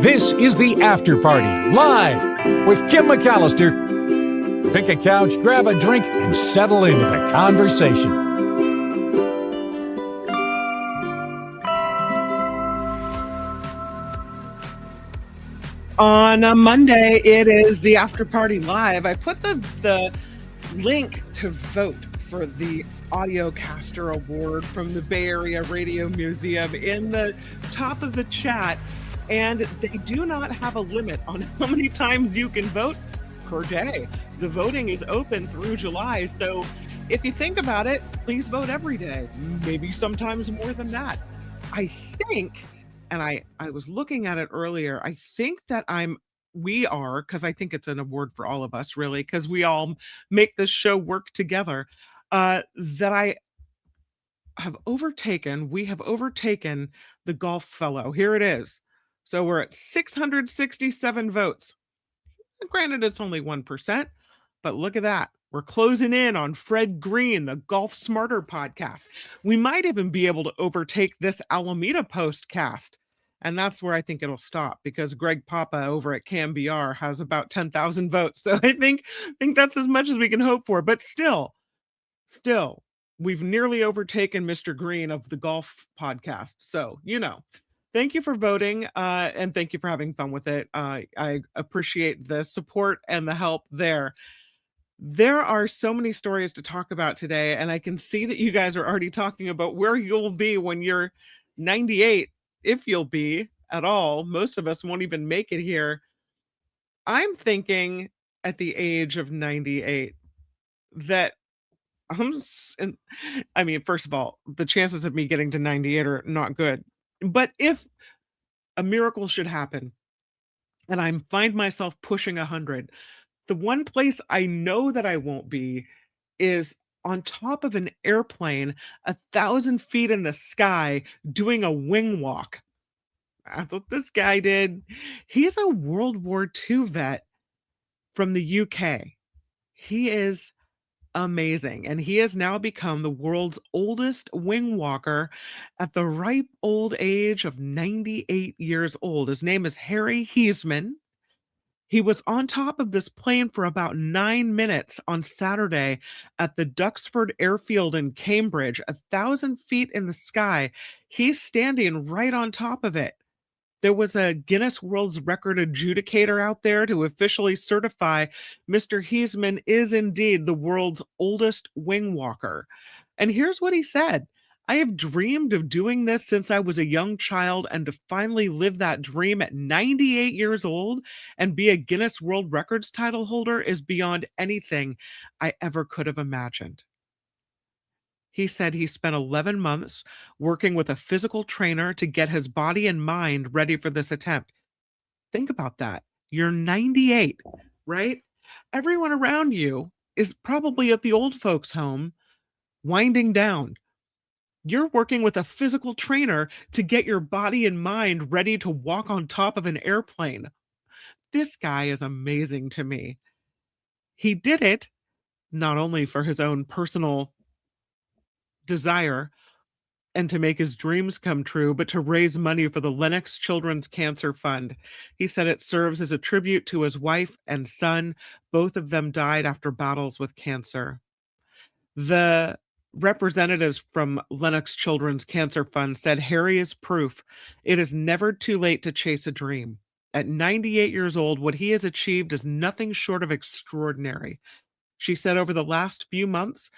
This is the After Party, live with Kim McAllister. Pick a couch, grab a drink, and settle into the conversation. On a Monday, it is the After Party Live. I put the link to vote for the Audiocaster Award from the Bay Area Radio Museum in the top of the chat. And they do not have a limit on how many times you can vote per day. The voting is open through July. So if you think about it, please vote every day, maybe sometimes more than that. I think, and I was looking at it earlier, I think that we are, because I think it's an award for all of us, really, because we all make this show work together, that we have overtaken the golf fellow. Here it is. So we're at 667 votes. Granted, it's only 1%, but look at that. We're closing in on Fred Green, the Golf Smarter podcast. We might even be able to overtake this Alameda Post cast. And that's where I think it'll stop, because Greg Papa over at CamBR has about 10,000 votes. So I think that's as much as we can hope for. But still, we've nearly overtaken Mr. Green of the Golf podcast. So, thank you for voting, and thank you for having fun with it. I appreciate the support and the help there. There are so many stories to talk about today, and I can see that you guys are already talking about where you'll be when you're 98, if you'll be at all. Most of us won't even make it here. I'm thinking at the age of 98 that first of all, the chances of me getting to 98 are not good. But if a miracle should happen and I find myself pushing 100, the one place I know that I won't be is on top of an airplane 1,000 feet in the sky doing a wing walk. That's what this guy did. He's a World War II vet from the UK. He is amazing, and he has now become the world's oldest wing walker at the ripe old age of 98 years old. His name is Harry Heisman. He was on top of this plane for about 9 minutes on Saturday at the Duxford Airfield in Cambridge, 1,000 feet in the sky. He's standing right on top of it. There was a Guinness World Record adjudicator out there to officially certify Mr. Heisman is indeed the world's oldest wing walker. And here's what he said. I have dreamed of doing this since I was a young child, and to finally live that dream at 98 years old and be a Guinness World Records title holder is beyond anything I ever could have imagined. He said he spent 11 months working with a physical trainer to get his body and mind ready for this attempt. Think about that. You're 98, right? Everyone around you is probably at the old folks' home, winding down. You're working with a physical trainer to get your body and mind ready to walk on top of an airplane. This guy is amazing to me. He did it not only for his own personal desire and to make his dreams come true, but to raise money for the Lennox Children's Cancer Fund. He said it serves as a tribute to his wife and son. Both of them died after battles with cancer. The representatives from Lennox Children's Cancer Fund said Harry is proof it is never too late to chase a dream. At 98 years old, what he has achieved is nothing short of extraordinary. She said over the last few months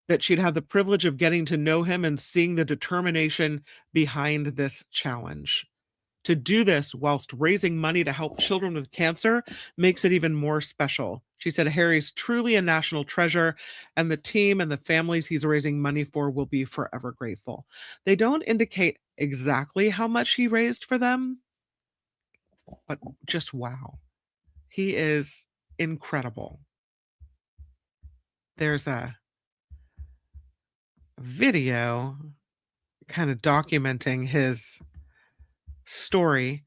that she'd had the privilege of getting to know him and seeing the determination behind this challenge. To do this whilst raising money to help children with cancer makes it even more special. She said Harry's truly a national treasure, and the team and the families he's raising money for will be forever grateful. They don't indicate exactly how much he raised for them, but just wow. He is incredible. There's a video kind of documenting his story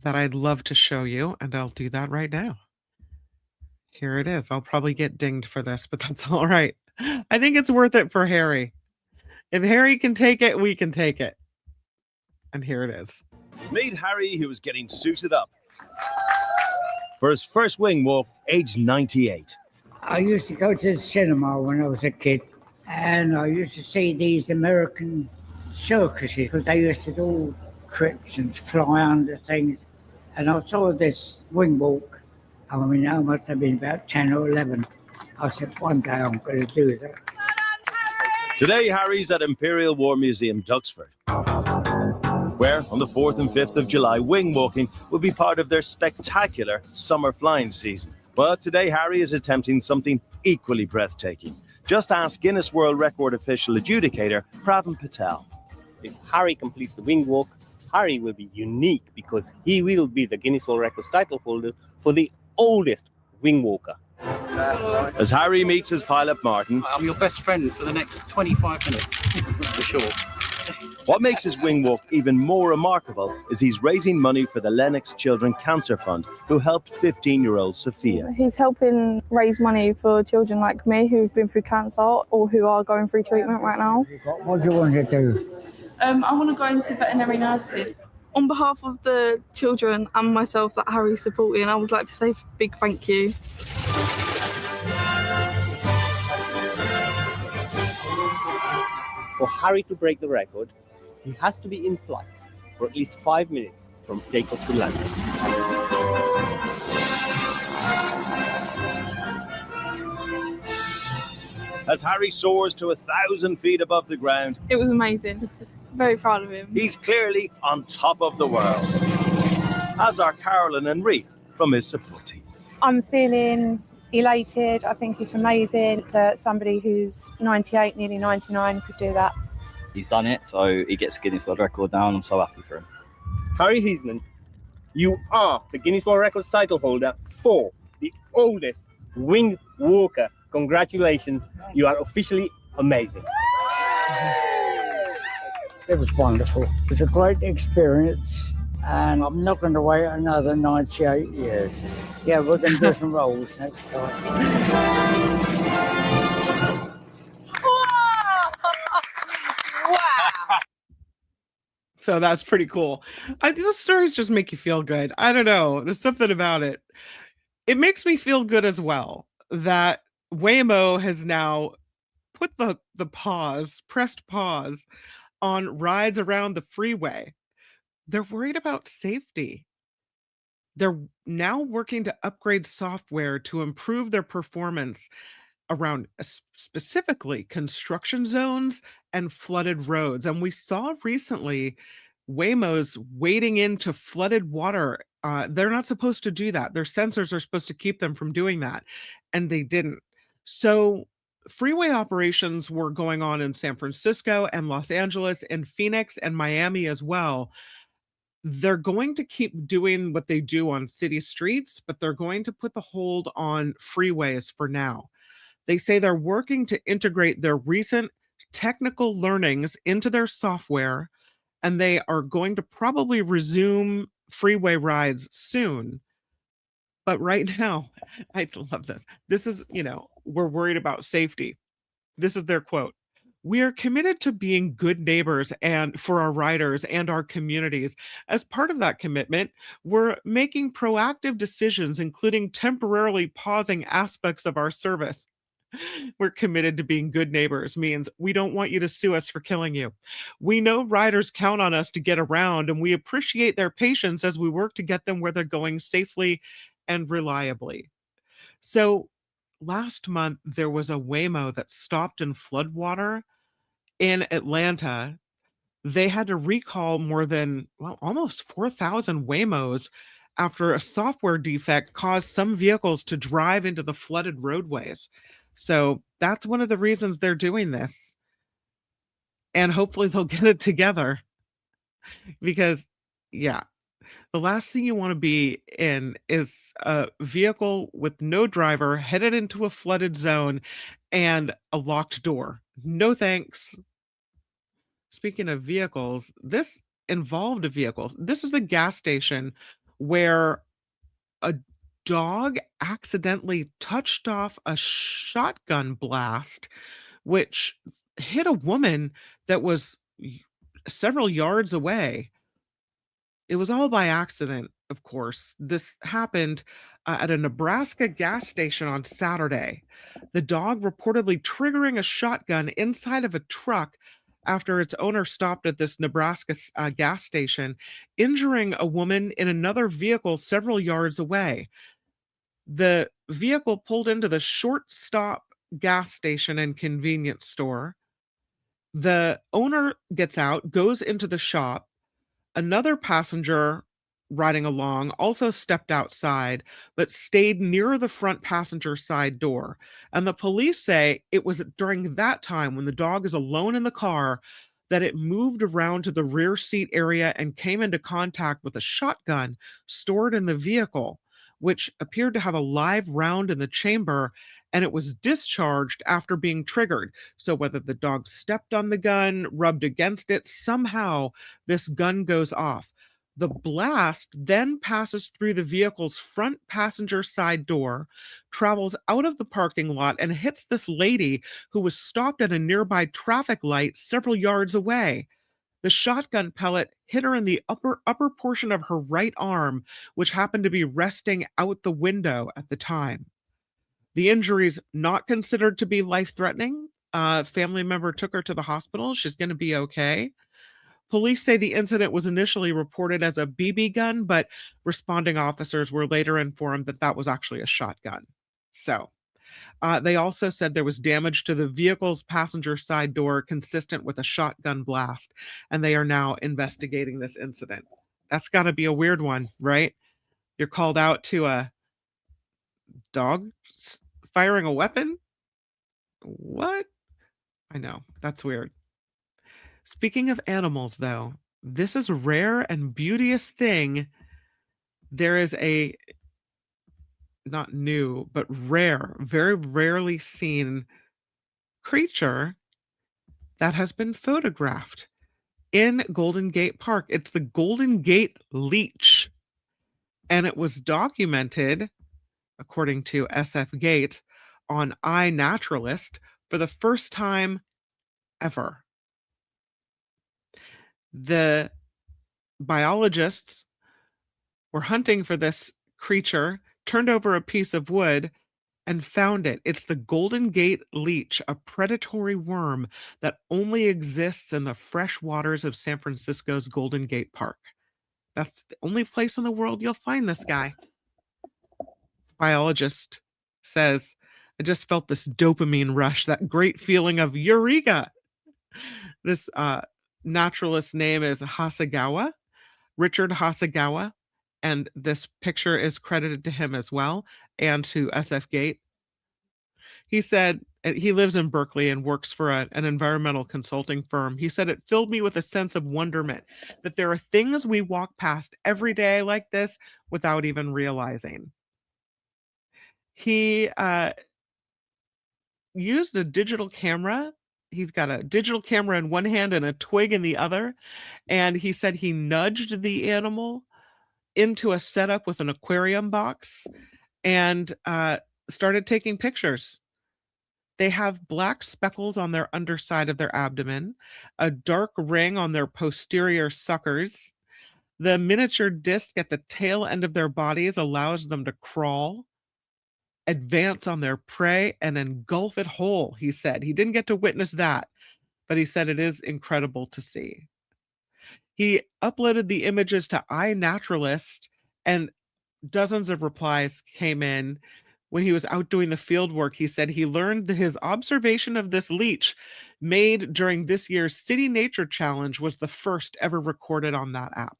that I'd love to show you, and I'll do that right now. Here it is. I'll probably get dinged for this, but that's all right. I think it's worth it for Harry. If Harry can take it, we can take it. And here it is. Meet Harry, who was getting suited up for his first wing walk, aged 98. I used to go to the cinema when I was a kid, and I used to see these American circuses because they used to do tricks and fly under things. And I saw this wing walk. I mean, I must have been about 10 or 11. I said, one day I'm going to do that. Today, Harry's at Imperial War Museum, Duxford, where on the 4th and 5th of July, wing walking will be part of their spectacular summer flying season. But today, Harry is attempting something equally breathtaking. Just ask Guinness World Record official adjudicator Pravan Patel. If Harry completes the wing walk, Harry will be unique because he will be the Guinness World Records title holder for the oldest wing walker. As Harry meets his pilot Martin, I'm your best friend for the next 25 minutes, for sure. What makes his wing walk even more remarkable is he's raising money for the Lennox Children Cancer Fund, who helped 15-year-old Sophia. He's helping raise money for children like me who've been through cancer or who are going through treatment right now. What do you want to do? I want to go into veterinary nursing. On behalf of the children and myself that Harry's supporting, I would like to say a big thank you. For Harry to break the record, he has to be in flight for at least 5 minutes from takeoff to landing. As Harry soars to 1,000 feet above the ground, It was amazing. Very proud of him. he's clearly on top of the world. As are Carolyn and Reith from his support team. I'm feeling elated. I think it's amazing that somebody who's 98, nearly 99 could do that. He's done it, so he gets Guinness World Record now, and I'm so happy for him. Harry Heisman, you are the Guinness World Records title holder for the oldest wing walker. Congratulations, you are officially amazing. It was wonderful. It was a great experience, and I'm not going to wait another 98 years. Yeah, we're going to do some rolls next time. So that's pretty cool. Those stories just make you feel good. I don't know. There's something about it. It makes me feel good as well that Waymo has now put the pressed pause on rides around the freeway. They're worried about safety. They're now working to upgrade software to improve their performance around specifically construction zones and flooded roads. And we saw recently Waymo's wading into flooded water. They're not supposed to do that. Their sensors are supposed to keep them from doing that, and they didn't. So freeway operations were going on in San Francisco and Los Angeles and Phoenix and Miami as well. They're going to keep doing what they do on city streets, but they're going to put the hold on freeways for now. They say they're working to integrate their recent technical learnings into their software, and they are going to probably resume freeway rides soon. But right now, I love this. This is, we're worried about safety. This is their quote. We are committed to being good neighbors and for our riders and our communities. As part of that commitment, we're making proactive decisions, including temporarily pausing aspects of our service. We're committed to being good neighbors means we don't want you to sue us for killing you. We know riders count on us to get around, and we appreciate their patience as we work to get them where they're going safely and reliably. So last month, there was a Waymo that stopped in floodwater in Atlanta. They had to recall more than almost 4,000 Waymos after a software defect caused some vehicles to drive into the flooded roadways. So that's one of the reasons they're doing this. And hopefully they'll get it together. Because, the last thing you want to be in is a vehicle with no driver headed into a flooded zone and a locked door. No thanks. Speaking of vehicles, this involved a vehicle. This is the gas station where a dog accidentally touched off a shotgun blast, which hit a woman that was several yards away. It was all by accident, of course. This happened at a Nebraska gas station on Saturday. The dog reportedly triggering a shotgun inside of a truck after its owner stopped at this Nebraska gas station, injuring a woman in another vehicle several yards away. The vehicle pulled into the short stop gas station and convenience store. The owner gets out, goes into the shop. Another passenger riding along also stepped outside, but stayed near the front passenger side door. And the police say it was during that time when the dog is alone in the car that it moved around to the rear seat area and came into contact with a shotgun stored in the vehicle, which appeared to have a live round in the chamber, and it was discharged after being triggered. So, whether the dog stepped on the gun, rubbed against it, somehow this gun goes off. The blast then passes through the vehicle's front passenger side door, travels out of the parking lot, and hits this lady who was stopped at a nearby traffic light several yards away. The shotgun pellet hit her in the upper portion of her right arm, which happened to be resting out the window at the time. The injuries not considered to be life-threatening. Family member took her to the hospital. She's going to be okay. Police say the incident was initially reported as a BB gun, but responding officers were later informed that that was actually a shotgun. So, they also said there was damage to the vehicle's passenger side door consistent with a shotgun blast, and they are now investigating this incident. That's got to be a weird one, right? You're called out to a dog firing a weapon? What? I know, that's weird. Speaking of animals, though, this is a rare and beauteous thing. There is a not new, but rare, very rarely seen creature that has been photographed in Golden Gate Park. It's the Golden Gate leech. And it was documented, according to SF Gate, on iNaturalist for the first time ever. The biologists were hunting for this creature, turned over a piece of wood, and found it. It's the Golden Gate leech, a predatory worm that only exists in the fresh waters of San Francisco's Golden Gate Park. That's the only place in the world you'll find this guy. Biologist says, I just felt this dopamine rush, that great feeling of eureka. This naturalist name is Hasegawa, Richard Hasegawa, and this picture is credited to him as well and to SF Gate. He said he lives in Berkeley and works for an environmental consulting firm. He said it filled me with a sense of wonderment that there are things we walk past every day like this without even realizing. He used a digital camera. He's got a digital camera in one hand and a twig in the other. And he said he nudged the animal into a setup with an aquarium box and started taking pictures. They have black speckles on their underside of their abdomen, a dark ring on their posterior suckers. The miniature disc at the tail end of their bodies allows them to crawl, advance on their prey, and engulf it whole, he said. He didn't get to witness that, but he said it is incredible to see. He uploaded the images to iNaturalist, and dozens of replies came in. When he was out doing the field work, he said he learned that his observation of this leech made during this year's City Nature Challenge was the first ever recorded on that app.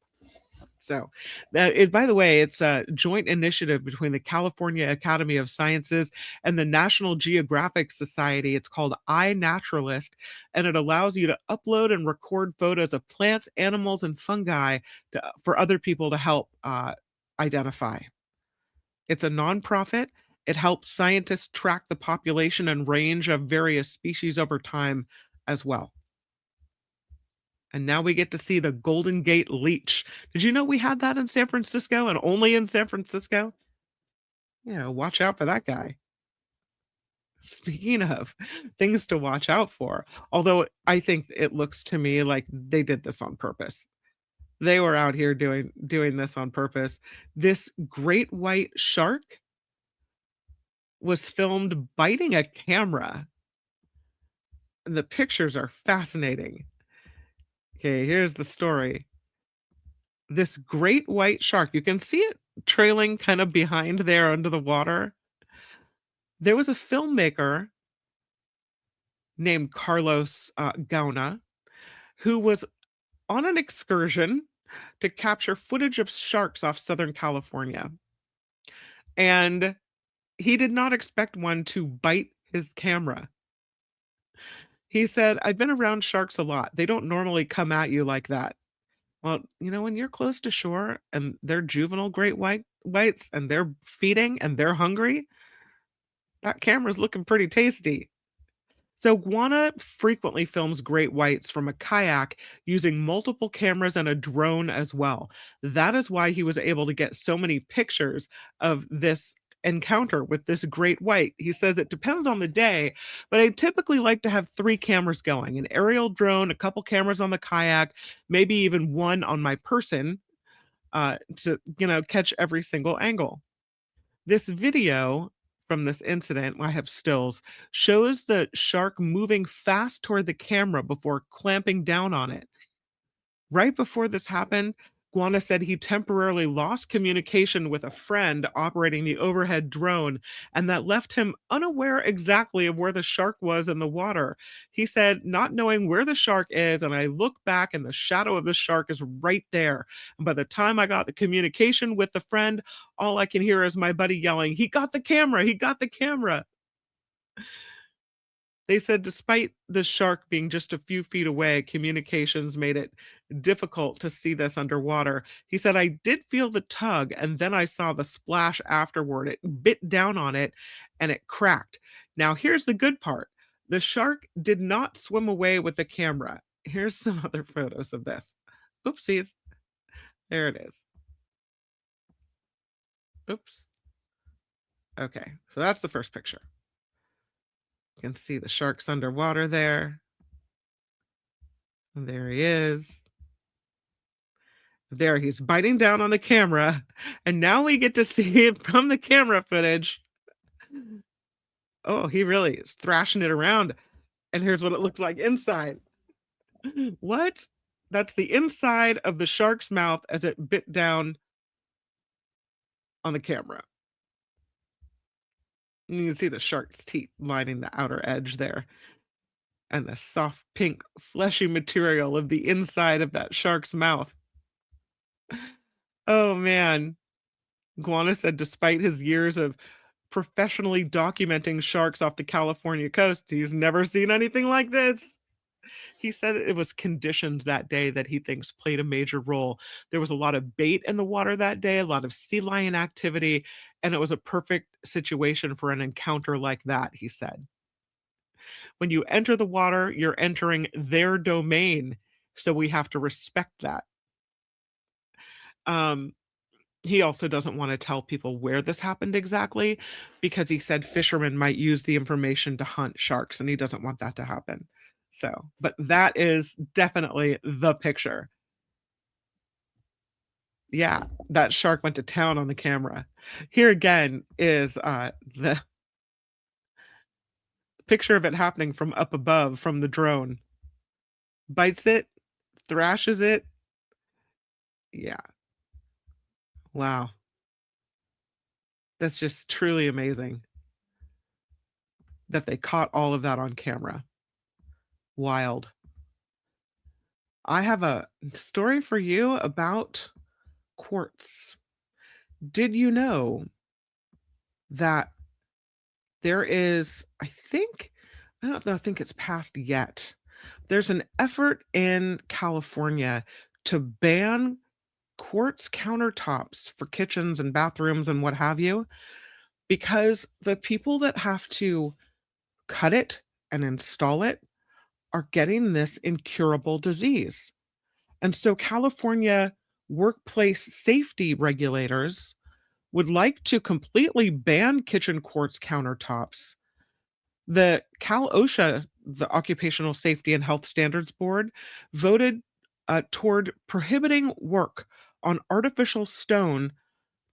So, by the way, it's a joint initiative between the California Academy of Sciences and the National Geographic Society. It's called iNaturalist, and it allows you to upload and record photos of plants, animals, and fungi for other people to help identify. It's a nonprofit. It helps scientists track the population and range of various species over time as well. And now we get to see the Golden Gate leech. Did you know we had that in San Francisco and only in San Francisco? Yeah, watch out for that guy. Speaking of things to watch out for, although I think it looks to me like they did this on purpose. They were out here doing this on purpose. This great white shark was filmed biting a camera. And the pictures are fascinating. Okay, here's the story. This great white shark, you can see it trailing kind of behind there under the water. There was a filmmaker named Carlos Gauna who was on an excursion to capture footage of sharks off Southern California. And he did not expect one to bite his camera. He said, "I've been around sharks a lot. They don't normally come at you like that." Well, when you're close to shore and they're juvenile great whites and they're feeding and they're hungry, that camera's looking pretty tasty. So Guana frequently films great whites from a kayak using multiple cameras and a drone as well. That is why he was able to get so many pictures of this encounter with this great white. He says it depends on the day, but I typically like to have 3 cameras going, an aerial drone, a couple cameras on the kayak, maybe even one on my person to catch every single angle. This video from this incident, I have stills, shows the shark moving fast toward the camera before clamping down on it. Right before this happened, Guana said he temporarily lost communication with a friend operating the overhead drone, and that left him unaware exactly of where the shark was in the water. He said, "Not knowing where the shark is, and I look back and the shadow of the shark is right there. And by the time I got the communication with the friend, all I can hear is my buddy yelling, 'He got the camera! He got the camera!'" They said despite the shark being just a few feet away, communications made it difficult to see this underwater. He said, "I did feel the tug, and then I saw the splash afterward. It bit down on it, and it cracked." Now, here's the good part. The shark did not swim away with the camera. Here's some other photos of this. Oopsies. There it is. Oops. Okay, so that's the first picture. You can see the shark's underwater there. And there he is. There, he's biting down on the camera. And now we get to see it from the camera footage. Oh, he really is thrashing it around. And here's what it looks like inside. What? That's the inside of the shark's mouth as it bit down on the camera. And you can see the shark's teeth lining the outer edge there. And the soft, pink, fleshy material of the inside of that shark's mouth. Oh, man. Guana said despite his years of professionally documenting sharks off the California coast, he's never seen anything like this. He said it was conditions that day that he thinks played a major role. There was a lot of bait in the water that day, a lot of sea lion activity, and it was a perfect situation for an encounter like that, he said. When you enter the water, you're entering their domain, so we have to respect that. He also doesn't want to tell people where this happened exactly because he said fishermen might use the information to hunt sharks, and he doesn't want that to happen. So, but that is definitely the picture. Yeah, that shark went to town on the camera. Here again is the picture of it happening from up above from the drone. Bites it, thrashes it. Yeah. Wow. That's just truly amazing that they caught all of that on camera. Wild. I have a story for you about quartz. Did you know that there is, I don't know, I think it's passed yet. There's an effort in California to ban quartz countertops for kitchens and bathrooms and what have you, because the people that have to cut it and install it are getting this incurable disease. And so California workplace safety regulators would like to completely ban kitchen quartz countertops. The Cal OSHA, the Occupational Safety and Health Standards Board, voted toward prohibiting work on artificial stone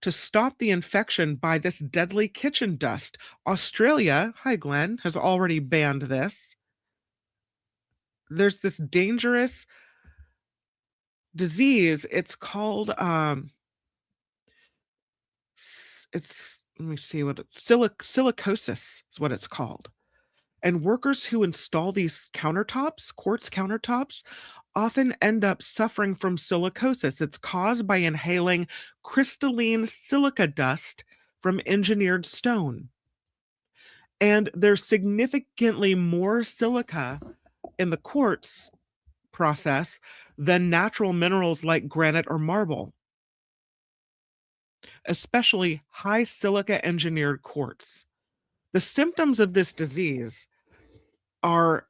to stop the infection by this deadly kitchen dust. Australia, hi Glenn, has already banned this. There's this dangerous disease. It's called it's let me see what it's silicosis is what it's called. And workers who install these quartz countertops, often end up suffering from silicosis. It's caused by inhaling crystalline silica dust from engineered stone. And there's significantly more silica in the quartz process than natural minerals like granite or marble, especially high silica engineered quartz. The symptoms of this disease are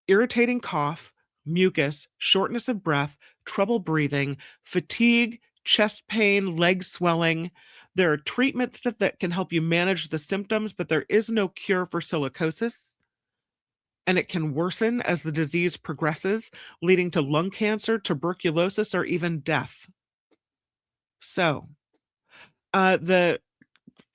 irritating cough, mucus, shortness of breath, trouble breathing, fatigue, chest pain, leg swelling. There are treatments that can help you manage the symptoms, but there is no cure for silicosis. And it can worsen as the disease progresses, leading to lung cancer, tuberculosis, or even death. So, the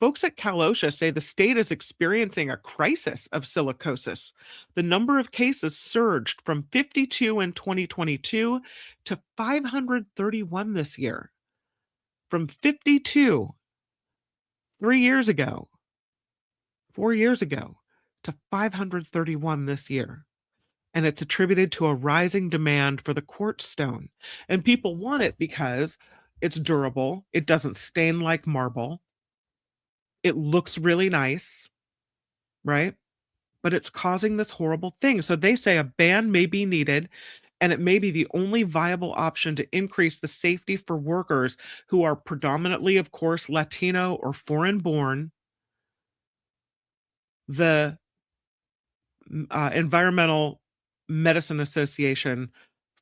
folks at Cal OSHA say the state is experiencing a crisis of silicosis. The number of cases surged from 52 in 2022 to 531 this year. From 52 4 years ago, to 531 this year. And it's attributed to a rising demand for the quartz stone. And people want it because it's durable, it doesn't stain like marble, it looks really nice, right? But it's causing this horrible thing. So they say a ban may be needed, and it may be the only viable option to increase the safety for workers who are predominantly, of course, Latino or foreign born. The Environmental Medicine Association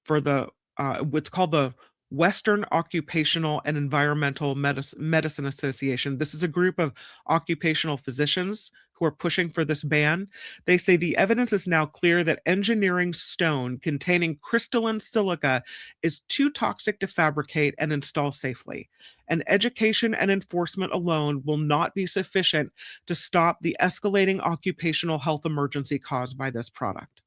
for the what's called the Western Occupational and Environmental Medicine Association. This is a group of occupational physicians who are pushing for this ban. They say the evidence is now clear that engineering stone containing crystalline silica is too toxic to fabricate and install safely. And education and enforcement alone will not be sufficient to stop the escalating occupational health emergency caused by this product.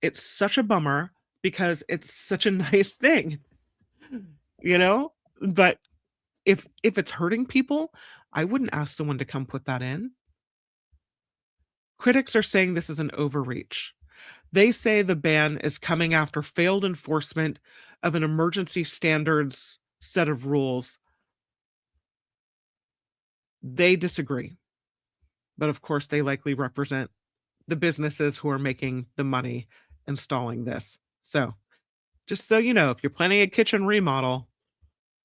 It's such a bummer because it's such a nice thing, you know? But if it's hurting people, I wouldn't ask someone to come put that in. Critics are saying this is an overreach. They say the ban is coming after failed enforcement of an emergency standards set of rules. They disagree. But of course, they likely represent the businesses who are making the money installing this. So just so you know, if you're planning a kitchen remodel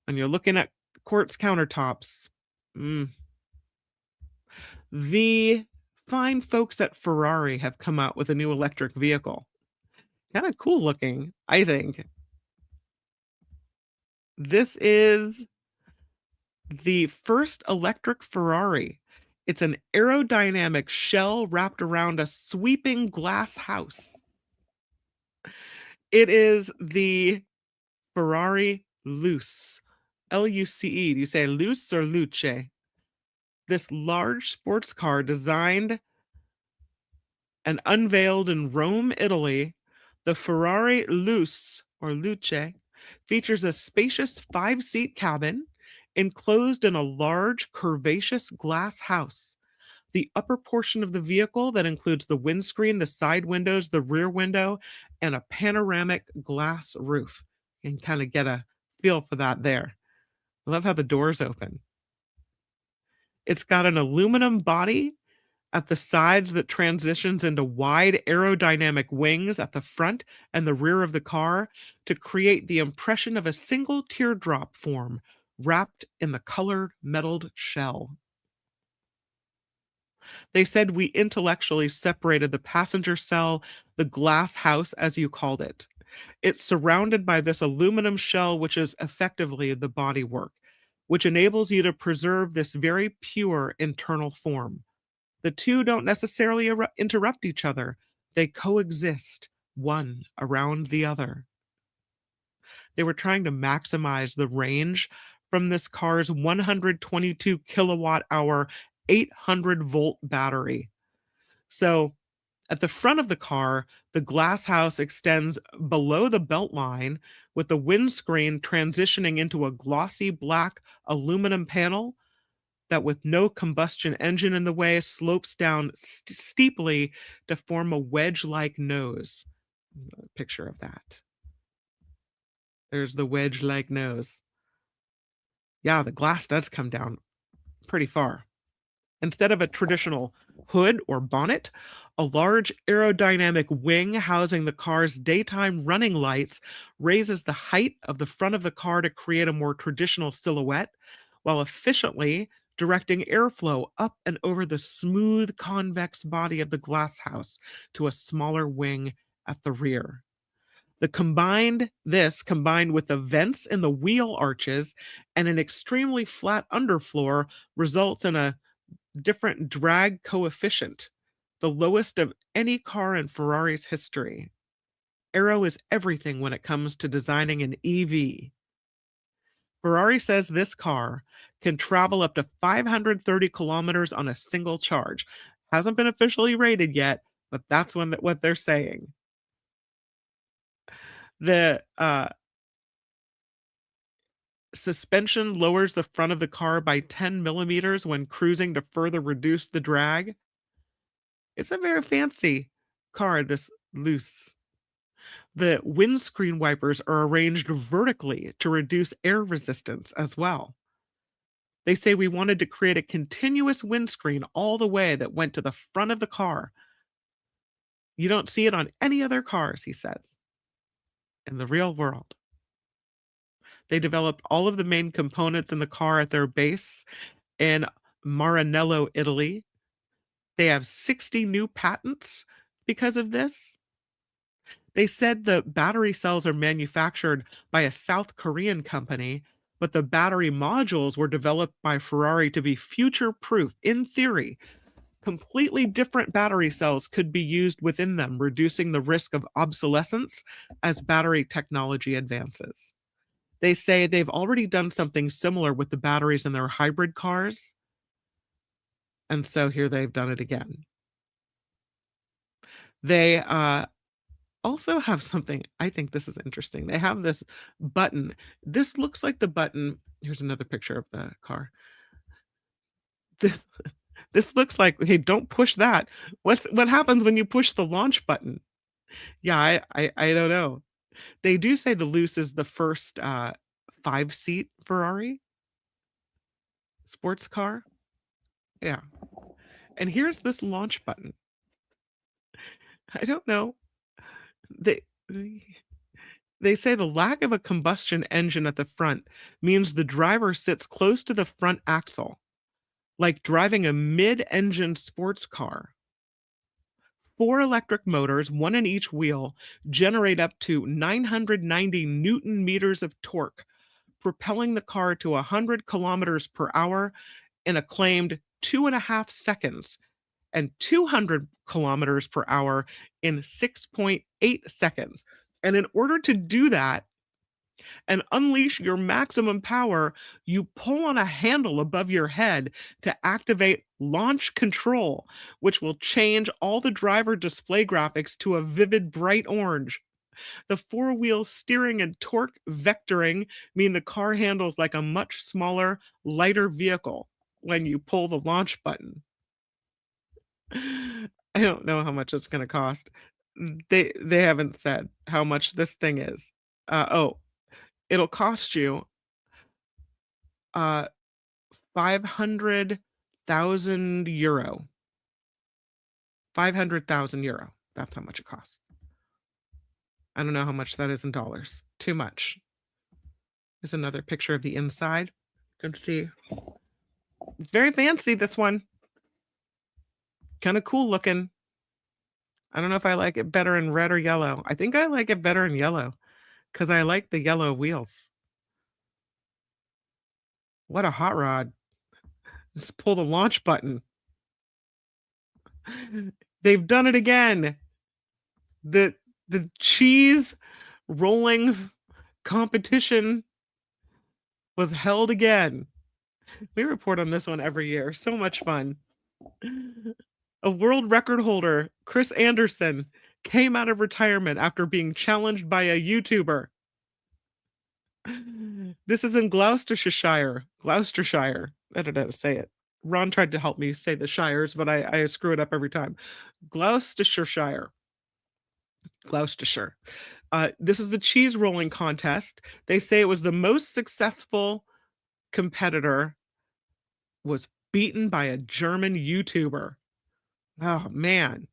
and you're looking at quartz countertops, the fine folks at Ferrari have come out with a new electric vehicle. Kind of cool looking, I think. This is the first electric Ferrari. It's an aerodynamic shell wrapped around a sweeping glass house. It is the Ferrari Luce, L-U-C-E. Do you say Luce or Luce? This large sports car designed and unveiled in Rome, Italy, the Ferrari Luce or Luce features a spacious 5-seat cabin enclosed in a large curvaceous glass house. The upper portion of the vehicle that includes the windscreen, the side windows, the rear window, and a panoramic glass roof. You can kind of get a feel for that there. I love how the doors open. It's got an aluminum body at the sides that transitions into wide aerodynamic wings at the front and the rear of the car to create the impression of a single teardrop form wrapped in the colored metalled shell. They said we intellectually separated the passenger cell, the glass house, as you called it. It's surrounded by this aluminum shell, which is effectively the bodywork, which enables you to preserve this very pure internal form. The two don't necessarily interrupt each other. They coexist one around the other. They were trying to maximize the range from this car's 122 kilowatt hour, 800 volt battery. So at the front of the car, the glass house extends below the belt line, with the windscreen transitioning into a glossy black aluminum panel that, with no combustion engine in the way, slopes down steeply to form a wedge-like nose. Picture of that. There's the wedge-like nose. Yeah, the glass does come down pretty far. Instead of a traditional hood or bonnet, a large aerodynamic wing housing the car's daytime running lights raises the height of the front of the car to create a more traditional silhouette, while efficiently directing airflow up and over the smooth convex body of the glass house to a smaller wing at the rear. Combined with the vents in the wheel arches and an extremely flat underfloor results in a different drag coefficient, the lowest of any car in Ferrari's history. Aero is everything when it comes to designing an EV. Ferrari says this car can travel up to 530 kilometers on a single charge. Hasn't been officially rated yet, but that's what they're saying. The suspension lowers the front of the car by 10 millimeters when cruising to further reduce the drag. It's a very fancy car, this Luce. The windscreen wipers are arranged vertically to reduce air resistance as well. They say we wanted to create a continuous windscreen all the way that went to the front of the car. You don't see it on any other cars, he says, in the real world. They developed all of the main components in the car at their base in Maranello, Italy. They have 60 new patents because of this. They said the battery cells are manufactured by a South Korean company, but the battery modules were developed by Ferrari to be future-proof. In theory, completely different battery cells could be used within them, reducing the risk of obsolescence as battery technology advances. They say they've already done something similar with the batteries in their hybrid cars. And so here they've done it again. They also have something, I think this is interesting. They have this button. This looks like the button. Here's another picture of the car. This looks like, hey, don't push that. What happens when you push the launch button? Yeah, I don't know. They do say the Luce is the first 5-seat Ferrari sports car. Yeah. And here's this launch button. I don't know. They say the lack of a combustion engine at the front means the driver sits close to the front axle, like driving a mid-engine sports car. 4 electric motors, one in each wheel, generate up to 990 Newton meters of torque, propelling the car to 100 kilometers per hour in a claimed 2.5 seconds and 200 kilometers per hour in 6.8 seconds. And in order to do that and unleash your maximum power, you pull on a handle above your head to activate launch control, which will change all the driver display graphics to a vivid bright orange. The 4-wheel steering and torque vectoring mean the car handles like a much smaller, lighter vehicle when you pull the launch button. I don't know how much it's going to cost. They haven't said how much this thing is. It'll cost you 500,000 euro. 500,000 euro. That's how much it costs. I don't know how much that is in dollars. Too much. Here's another picture of the inside. You can see. It's very fancy, this one. Kind of cool looking. I don't know if I like it better in red or yellow. I think I like it better in yellow because I like the yellow wheels. What a hot rod. Just pull the launch button. They've done it again. The cheese rolling competition was held again. We report on this one every year. So much fun. A world record holder, Chris Anderson, came out of retirement after being challenged by a YouTuber. This is in Gloucestershire. Gloucestershire. I don't know how to say it. Ron tried to help me say the shires, but I screw it up every time. Gloucestershire. Gloucestershire. This is the cheese rolling contest. They say it was the most successful competitor was beaten by a German YouTuber. Oh, man.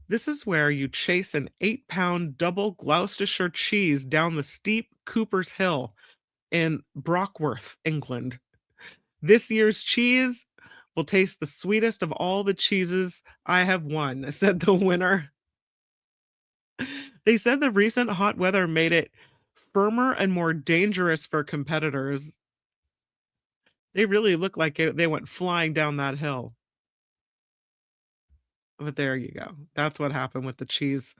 This is where you chase an 8-pound double Gloucestershire cheese down the steep Cooper's Hill in Brockworth, England. This year's cheese will taste the sweetest of all the cheeses I have won, said the winner. They said the recent hot weather made it firmer and more dangerous for competitors. They really look like they went flying down that hill. But there you go. That's what happened with the cheese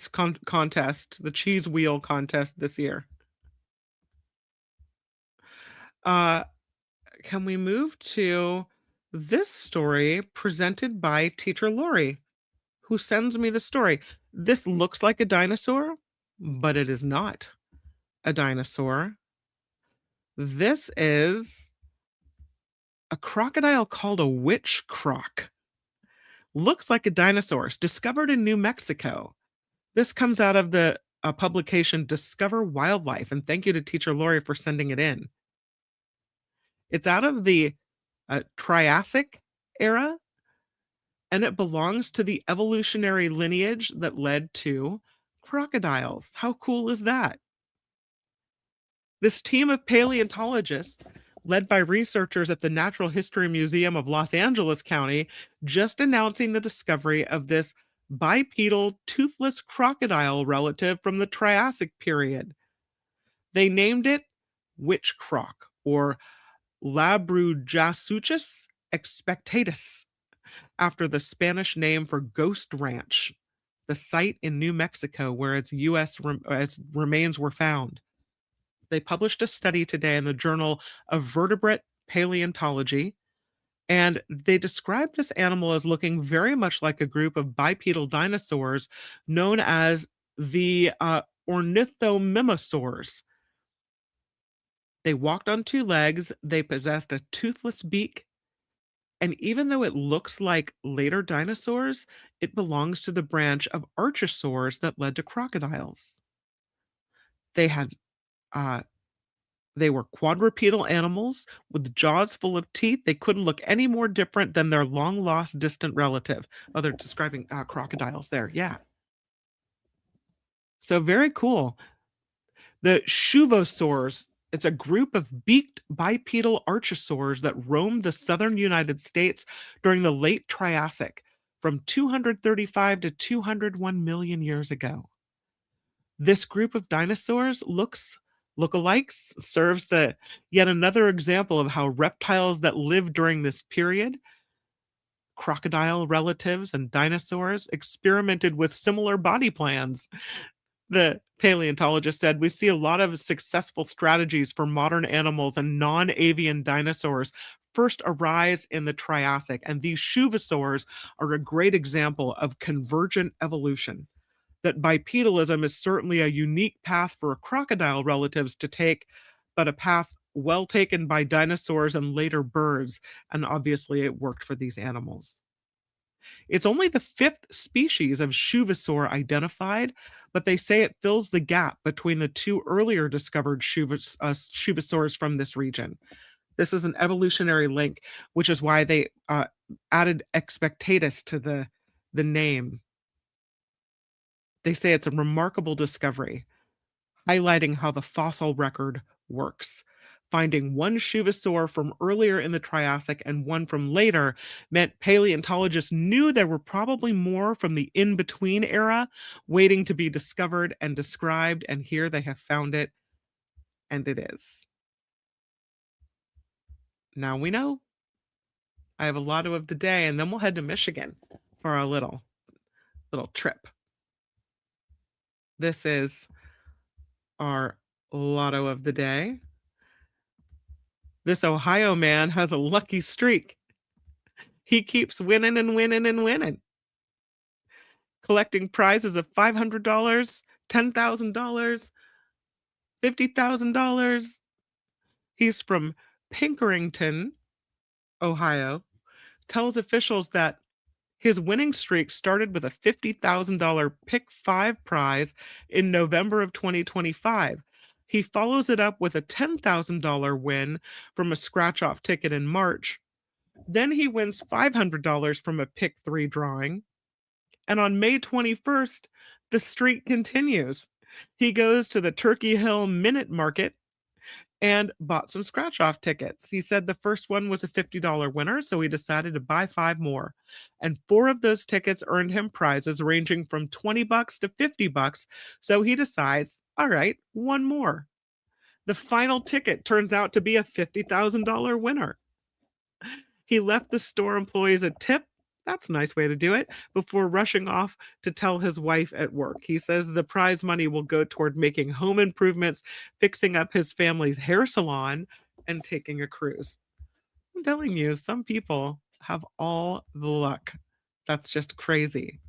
contest, the cheese wheel contest this year. Can we move to this story presented by Teacher Lori, who sends me the story? This looks like a dinosaur, but it is not a dinosaur. This is a crocodile called a witch croc. Looks like a dinosaur, discovered in New Mexico. This comes out of the publication Discover Wildlife, and thank you to Teacher Lori for sending it in. It's out of the Triassic era, and it belongs to the evolutionary lineage that led to crocodiles. How cool is that? This team of paleontologists, led by researchers at the Natural History Museum of Los Angeles County, just announcing the discovery of this bipedal toothless crocodile relative from the Triassic period. They named it witch croc, or Labrujasuchus expectatus, after the Spanish name for Ghost Ranch, the site in New Mexico where its remains were found. They published a study today in the Journal of Vertebrate Paleontology, and they described this animal as looking very much like a group of bipedal dinosaurs known as the ornithomimosaurs. They walked on two legs, they possessed a toothless beak, and even though it looks like later dinosaurs, it belongs to the branch of archosaurs that led to crocodiles. They were quadrupedal animals with jaws full of teeth. They couldn't look any more different than their long-lost distant relative. Oh, they're describing crocodiles there. Yeah. So very cool. The Shuvosaurs, it's a group of beaked bipedal archosaurs that roamed the southern United States during the late Triassic, from 235 to 201 million years ago. This group of dinosaurs lookalikes serves yet another example of how reptiles that lived during this period, crocodile relatives and dinosaurs, experimented with similar body plans. The paleontologist said, we see a lot of successful strategies for modern animals and non-avian dinosaurs first arise in the Triassic, and these Shuvosaurs are a great example of convergent evolution. That bipedalism is certainly a unique path for crocodile relatives to take, but a path well taken by dinosaurs and later birds, and obviously it worked for these animals. It's only the 5th species of Shuvosaur identified, but they say it fills the gap between the two earlier discovered Shuvosaurs from this region. This is an evolutionary link, which is why they added expectatus to the name. They say it's a remarkable discovery, highlighting how the fossil record works. Finding one Shuvosaur from earlier in the Triassic and one from later meant paleontologists knew there were probably more from the in-between era waiting to be discovered and described, and here they have found it, and it is. Now we know. I have a lot of the day, and then we'll head to Michigan for our little little trip. This is our lotto of the day. This Ohio man has a lucky streak. He keeps winning and winning and winning, collecting prizes of $500, $10,000, $50,000. He's from Pinkerington, Ohio, tells officials that his winning streak started with a $50,000 Pick 5 prize in November of 2025. He follows it up with a $10,000 win from a scratch-off ticket in March. Then he wins $500 from a Pick 3 drawing. And on May 21st, the streak continues. He goes to the Turkey Hill Minute Market and bought some scratch-off tickets. He said the first one was a $50 winner, so he decided to buy 5 more. And 4 of those tickets earned him prizes ranging from $20 to $50, so he decides, all right, 1 more. The final ticket turns out to be a $50,000 winner. He left the store employees a tip. That's a nice way to do it, before rushing off to tell his wife at work. He says the prize money will go toward making home improvements, fixing up his family's hair salon, and taking a cruise. I'm telling you, some people have all the luck. That's just crazy.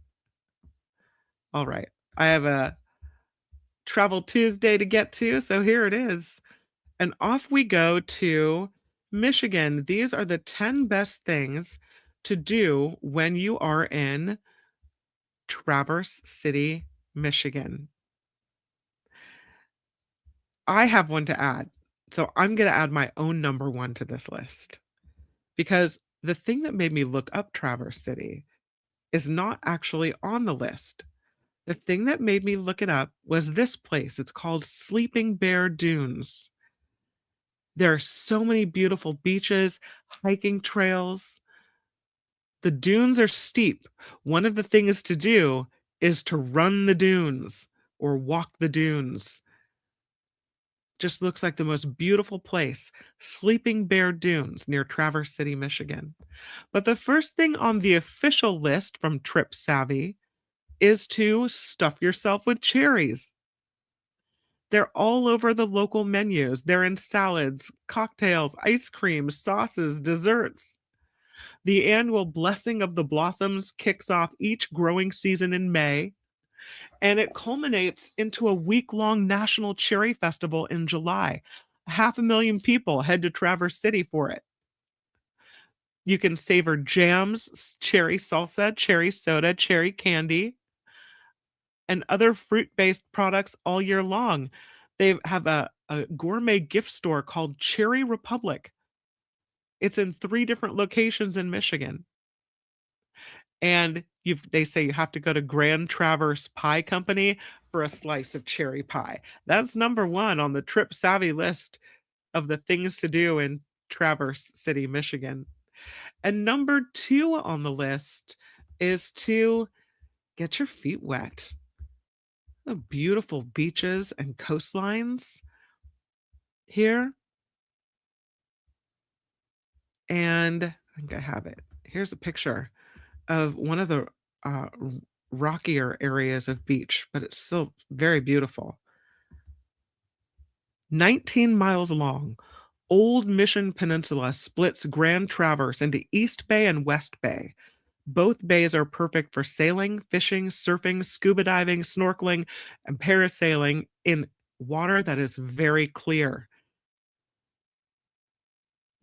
All right. I have a Travel Tuesday to get to, so here it is. And off we go to Michigan. These are the 10 best things to do when you are in Traverse City, Michigan. I have one to add. So I'm going to add my own number 1 to this list, because the thing that made me look up Traverse City is not actually on the list. The thing that made me look it up was this place. It's called Sleeping Bear Dunes. There are so many beautiful beaches, hiking trails. The dunes are steep. One of the things to do is to run the dunes or walk the dunes. Just looks like the most beautiful place, Sleeping Bear Dunes near Traverse City, Michigan. But the first thing on the official list from Trip Savvy is to stuff yourself with cherries. They're all over the local menus. They're in salads, cocktails, ice cream, sauces, desserts. The annual Blessing of the Blossoms kicks off each growing season in May, and it culminates into a week-long National Cherry Festival in July. 500,000 people head to Traverse City for it. You can savor jams, cherry salsa, cherry soda, cherry candy, and other fruit-based products all year long. They have a gourmet gift store called Cherry Republic. It's in 3 different locations in Michigan. And they say you have to go to Grand Traverse Pie Company for a slice of cherry pie. That's number 1 on the Trip Savvy list of the things to do in Traverse City, Michigan. And number 2 on the list is to get your feet wet. The beautiful beaches and coastlines here. And I think I have it. Here's a picture of one of the rockier areas of beach, but it's still very beautiful. 19 miles long, Old Mission Peninsula splits Grand Traverse into East Bay and West Bay. Both bays are perfect for sailing, fishing, surfing, scuba diving, snorkeling, and parasailing in water that is very clear.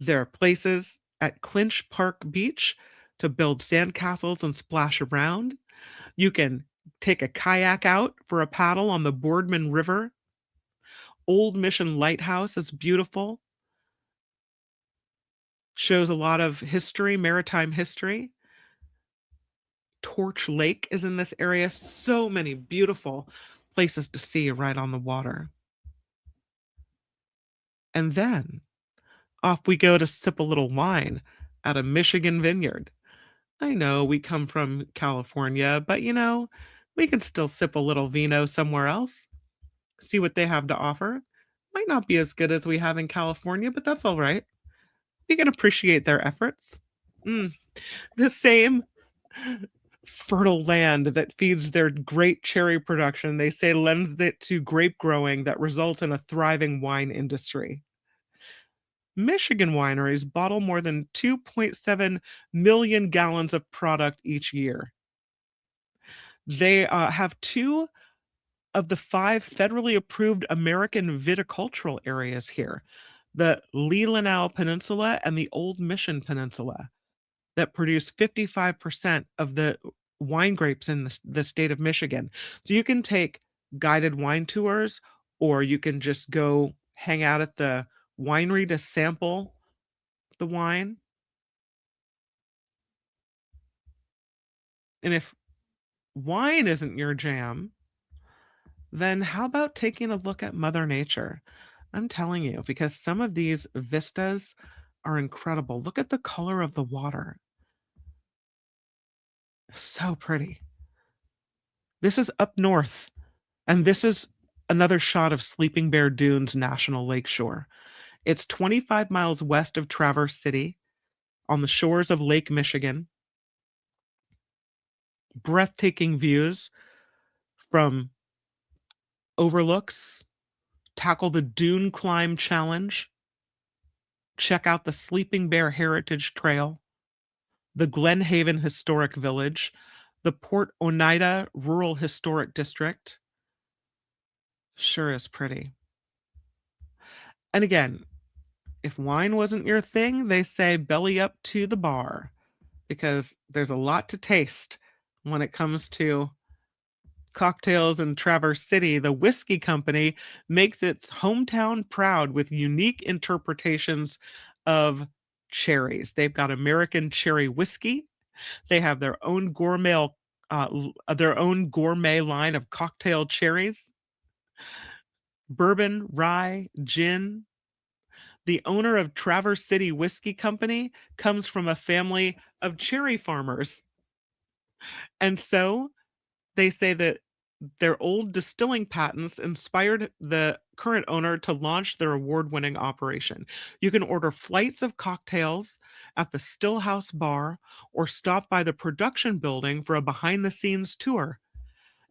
There are places at Clinch Park Beach to build sandcastles and splash around. You can take a kayak out for a paddle on the Boardman River. Old Mission Lighthouse is beautiful. Shows a lot of history, maritime history. Torch Lake is in this area. So many beautiful places to see right on the water. And then off we go to sip a little wine at a Michigan vineyard. I know we come from California, but we can still sip a little vino somewhere else. See what they have to offer. Might not be as good as we have in California, but that's all right. We can appreciate their efforts. The same fertile land that feeds their great cherry production, they say lends it to grape growing that results in a thriving wine industry. Michigan wineries bottle more than 2.7 million gallons of product each year. They have 2 of the 5 federally approved American viticultural areas here, the Leelanau Peninsula and the Old Mission Peninsula, that produce 55% of the wine grapes in the state of Michigan. So you can take guided wine tours, or you can just go hang out at the winery to sample the wine. And if wine isn't your jam, then how about taking a look at Mother Nature? I'm telling you, because some of these vistas are incredible. Look at the color of the water. So pretty. This is up north, and this is another shot of Sleeping Bear Dunes National Lakeshore. It's 25 miles west of Traverse City on the shores of Lake Michigan. Breathtaking views from overlooks. Tackle the Dune Climb Challenge. Check out the Sleeping Bear Heritage Trail, the Glen Haven Historic Village, the Port Oneida Rural Historic District. Sure is pretty. And again, if wine wasn't your thing, they say belly up to the bar, because there's a lot to taste when it comes to cocktails in Traverse City. The whiskey company makes its hometown proud with unique interpretations of cherries. They've got American cherry whiskey. They have their own gourmet line of cocktail cherries, bourbon, rye, gin. The owner of Traverse City Whiskey Company comes from a family of cherry farmers. And so they say that their old distilling patents inspired the current owner to launch their award-winning operation. You can order flights of cocktails at the Stillhouse Bar or stop by the production building for a behind-the-scenes tour.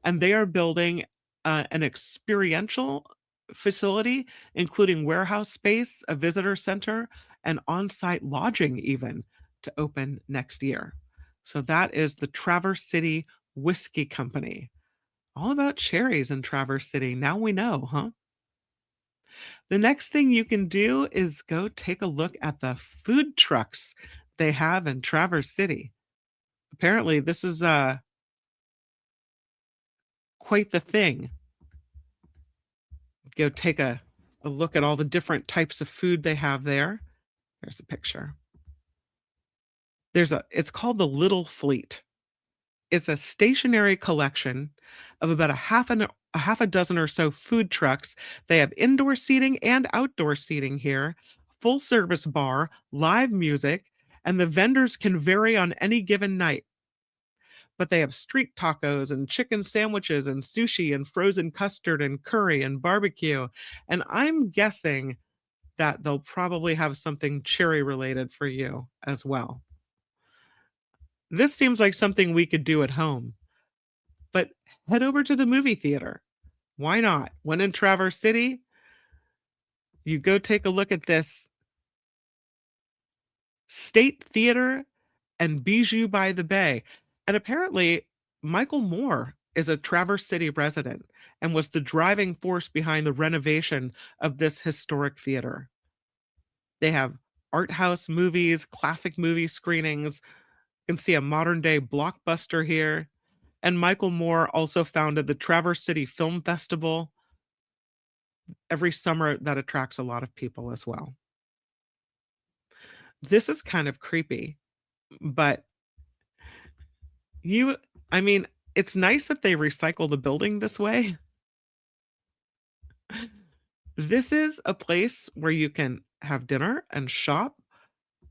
And they are building an experiential facility, including warehouse space, a visitor center, and on-site lodging even, to open next year. So that is the Traverse City Whiskey Company. All about cherries in Traverse City. Now we know, huh? The next thing you can do is go take a look at the food trucks they have in Traverse City. Apparently, this is quite the thing. Go take a look at all the different types of food they have there. There's a picture. It's called the Little Fleet. It's a stationary collection of about a half a dozen or so food trucks. They have indoor seating and outdoor seating here, full service bar, live music, and the vendors can vary on any given night. But they have street tacos and chicken sandwiches and sushi and frozen custard and curry and barbecue. And I'm guessing that they'll probably have something cherry related for you as well. This seems like something we could do at home, but head over to the movie theater. Why not? When in Traverse City, you go take a look at this State Theater and Bijou by the Bay. And apparently, Michael Moore is a Traverse City resident and was the driving force behind the renovation of this historic theater. They have art house movies, classic movie screenings. You can see a modern day blockbuster here. And Michael Moore also founded the Traverse City Film Festival every summer that attracts a lot of people as well. This is kind of creepy, but it's nice that they recycle the building this way. This is a place where you can have dinner and shop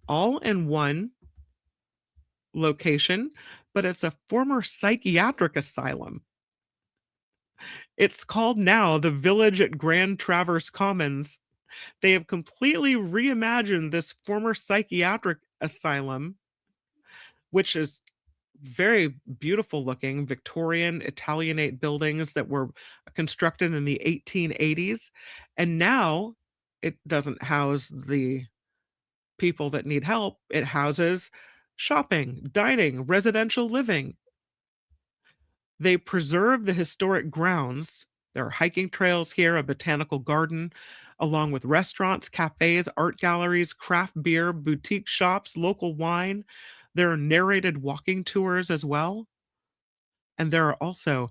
all in one location, but it's a former psychiatric asylum. It's called now the Village at Grand Traverse Commons. They have completely reimagined this former psychiatric asylum, which is very beautiful looking Victorian Italianate buildings that were constructed in the 1880s. And now it doesn't house the people that need help. It houses shopping, dining, residential living. They preserve the historic grounds. There are hiking trails here, a botanical garden, along with restaurants, cafes, art galleries, craft beer, boutique shops, local wine. There are narrated walking tours as well. And there are also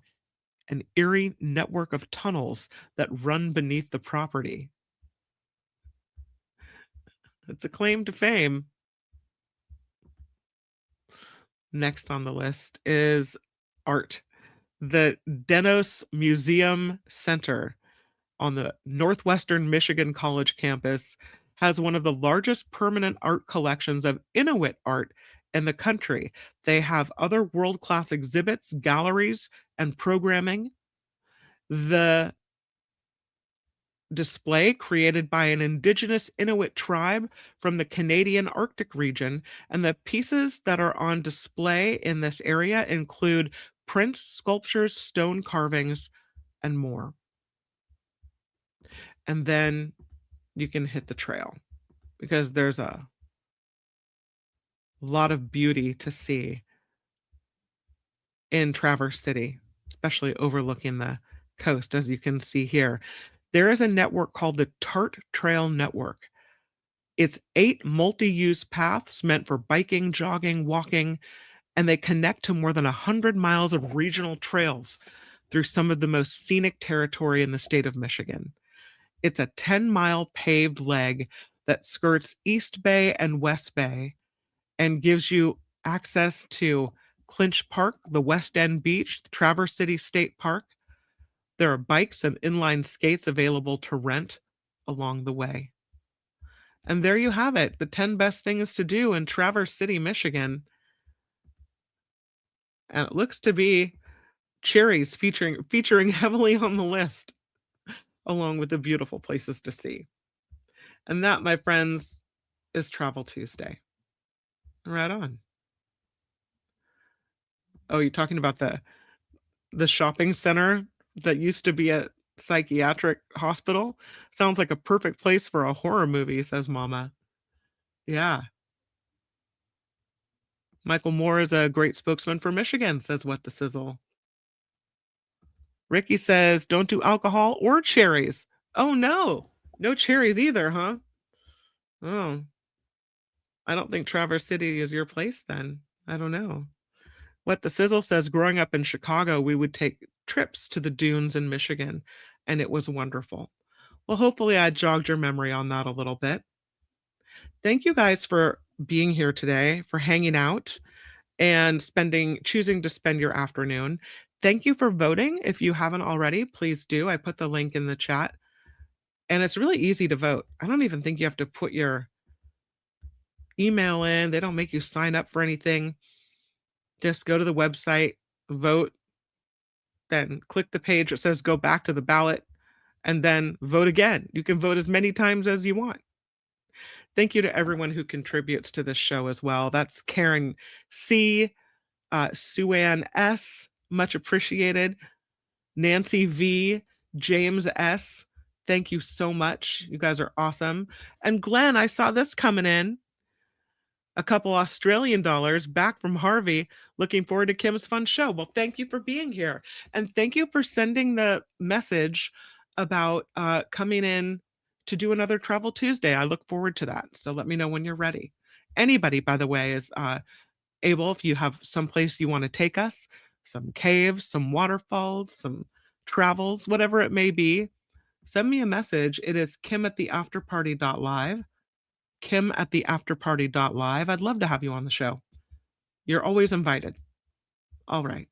an eerie network of tunnels that run beneath the property. It's a claim to fame. Next on the list is art. The Denos Museum Center on the Northwestern Michigan College campus has one of the largest permanent art collections of Inuit art in the country. They have other world-class exhibits, galleries, and programming. The display created by an indigenous Inuit tribe from the Canadian Arctic region, and the pieces that are on display in this area include prints, sculptures, stone carvings, and more. And then you can hit the trail because there's a lot of beauty to see in Traverse City, especially overlooking the coast, as you can see here. There is a network called the Tart Trail Network. It's 8 multi-use paths meant for biking, jogging, walking, and they connect to more than 100 miles of regional trails through some of the most scenic territory in the state of Michigan. It's a 10-mile paved leg that skirts East Bay and West Bay and gives you access to Clinch Park, the West End Beach, Traverse City State Park. There are bikes and inline skates available to rent along the way. And there you have it, the 10 best things to do in Traverse City, Michigan. And it looks to be cherries featuring heavily on the list, along with the beautiful places to see. And that, my friends, is Travel Tuesday. Right on. Oh, you're talking about the shopping center that used to be a psychiatric hospital? Sounds like a perfect place for a horror movie, says Mama. Yeah. Michael Moore is a great spokesman for Michigan, says What the Sizzle. Ricky says, don't do alcohol or cherries. Oh, no. No cherries either, huh? Oh. I don't think Traverse City is your place then. I don't know. What the Sizzle says, growing up in Chicago, we would take trips to the dunes in Michigan, and it was wonderful. Well, hopefully I jogged your memory on that a little bit. Thank you guys for being here today, for hanging out and choosing to spend your afternoon. Thank you for voting. If you haven't already, please do. I put the link in the chat, and it's really easy to vote. I don't even think you have to put your email in. They don't make you sign up for anything. Just go to the website, vote, then click the page that says go back to the ballot, and then vote again. You can vote as many times as you want. Thank you to everyone who contributes to this show as well. That's Karen C., Suanne S., much appreciated, Nancy V., James S., thank you so much. You guys are awesome. And Glenn, I saw this coming in. A couple Australian dollars back from Harvey. Looking forward to Kim's fun show. Well, thank you for being here. And thank you for sending the message about coming in to do another Travel Tuesday. I look forward to that. So let me know when you're ready. Anybody, by the way, is able, if you have someplace you want to take us, some caves, some waterfalls, some travels, whatever it may be, send me a message. It is kim@theafterparty.live. kim@theafterparty.live. I'd love to have you on the show. You're always invited. All right.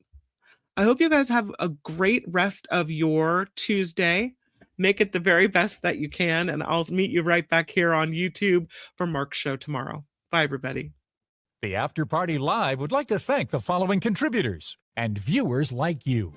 I hope you guys have a great rest of your Tuesday. Make it the very best that you can, and I'll meet you right back here on YouTube for Mark's show tomorrow. Bye, everybody. The After Party Live would like to thank the following contributors and viewers like you.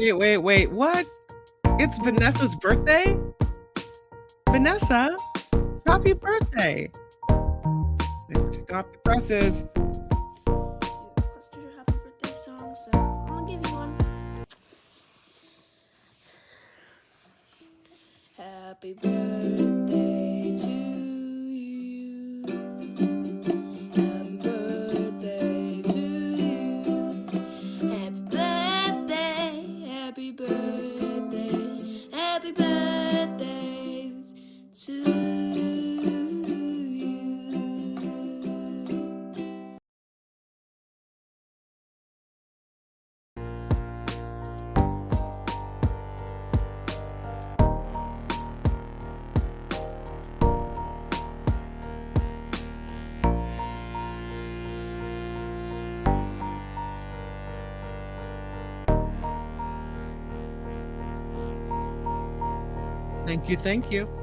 Wait. What? It's Vanessa's birthday? Vanessa, happy birthday. Stop the presses. Let's do a happy birthday song, so I'm gonna give you one. Happy birthday to you. Happy birthday to you. Happy birthday, happy birthday, happy birthday to you. Thank you.